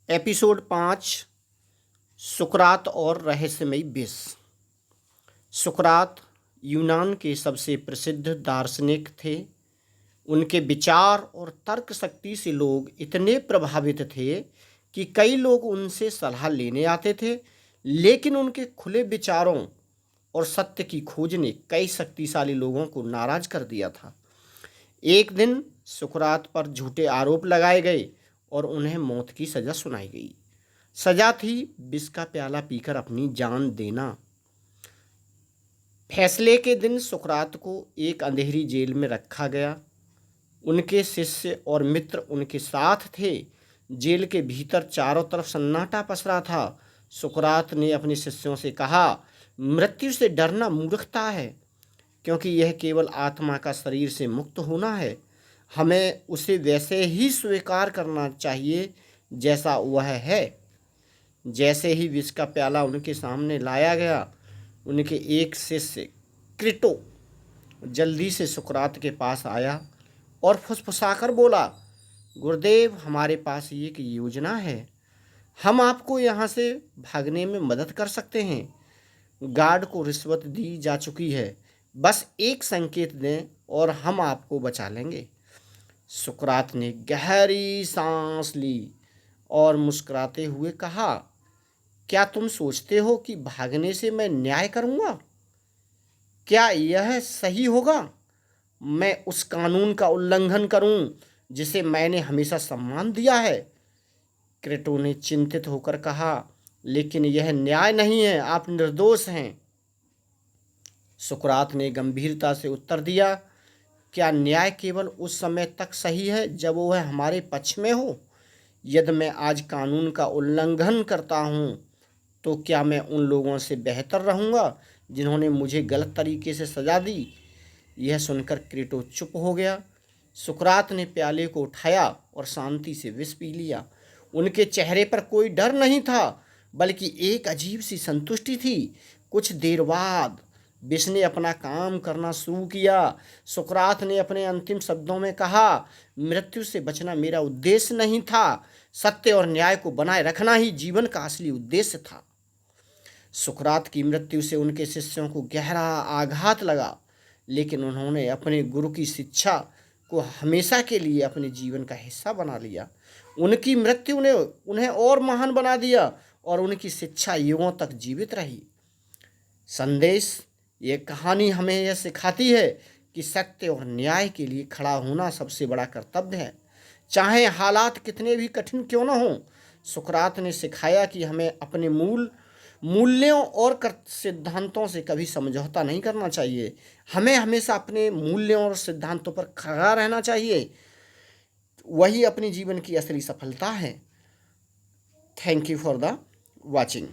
Episode 5। सुकरात और रहस्यमयी विष। सुकरात यूनान के सबसे प्रसिद्ध दार्शनिक थे। उनके विचार और तर्क शक्ति से लोग इतने प्रभावित थे कि कई लोग उनसे सलाह लेने आते थे, लेकिन उनके खुले विचारों और सत्य की खोज ने कई शक्तिशाली लोगों को नाराज कर दिया था। एक दिन सुकरात पर झूठे आरोप लगाए गए और उन्हें मौत की सज़ा सुनाई गई। सज़ा थी विष का प्याला पीकर अपनी जान देना। फैसले के दिन सुकरात को एक अंधेरी जेल में रखा गया। उनके शिष्य और मित्र उनके साथ थे। जेल के भीतर चारों तरफ सन्नाटा पसरा था। सुकरात ने अपने शिष्यों से कहा, मृत्यु से डरना मूर्खता है, क्योंकि यह केवल आत्मा का शरीर से मुक्त होना है। हमें उसे वैसे ही स्वीकार करना चाहिए जैसा वह है। जैसे ही विष का प्याला उनके सामने लाया गया, उनके एक शिष्य क्रिटो जल्दी से सुकरात के पास आया और फुसफुसाकर बोला, गुरुदेव, हमारे पास एक योजना है। हम आपको यहाँ से भागने में मदद कर सकते हैं। गार्ड को रिश्वत दी जा चुकी है, बस एक संकेत दें और हम आपको बचा लेंगे। सुकरात ने गहरी सांस ली और मुस्कुराते हुए कहा, क्या तुम सोचते हो कि भागने से मैं न्याय करूँगा? क्या यह सही होगा? मैं उस कानून का उल्लंघन करूं जिसे मैंने हमेशा सम्मान दिया है? क्रेटो ने चिंतित होकर कहा, लेकिन यह न्याय नहीं है, आप निर्दोष हैं। सुकरात ने गंभीरता से उत्तर दिया, क्या न्याय केवल उस समय तक सही है जब वह हमारे पक्ष में हो? यदि मैं आज कानून का उल्लंघन करता हूँ, तो क्या मैं उन लोगों से बेहतर रहूँगा जिन्होंने मुझे गलत तरीके से सज़ा दी? यह सुनकर क्रेटो चुप हो गया। सुकरात ने प्याले को उठाया और शांति से विष पी लिया। उनके चेहरे पर कोई डर नहीं था, बल्कि एक अजीब सी संतुष्टि थी। कुछ देर बाद विष ने अपना काम करना शुरू किया। सुकरात ने अपने अंतिम शब्दों में कहा, मृत्यु से बचना मेरा उद्देश्य नहीं था, सत्य और न्याय को बनाए रखना ही जीवन का असली उद्देश्य था। सुकरात की मृत्यु से उनके शिष्यों को गहरा आघात लगा, लेकिन उन्होंने अपने गुरु की शिक्षा को हमेशा के लिए अपने जीवन का हिस्सा बना लिया। उनकी मृत्यु ने उन्हें और महान बना दिया और उनकी शिक्षा युगों तक जीवित रही। संदेश: ये कहानी हमें यह सिखाती है कि सत्य और न्याय के लिए खड़ा होना सबसे बड़ा कर्तव्य है, चाहे हालात कितने भी कठिन क्यों न हों। सुकरात ने सिखाया कि हमें अपने मूल्यों और सिद्धांतों से कभी समझौता नहीं करना चाहिए। हमें हमेशा अपने मूल्यों और सिद्धांतों पर खड़ा रहना चाहिए। वही अपने जीवन की असली सफलता है। Thank you for the watching.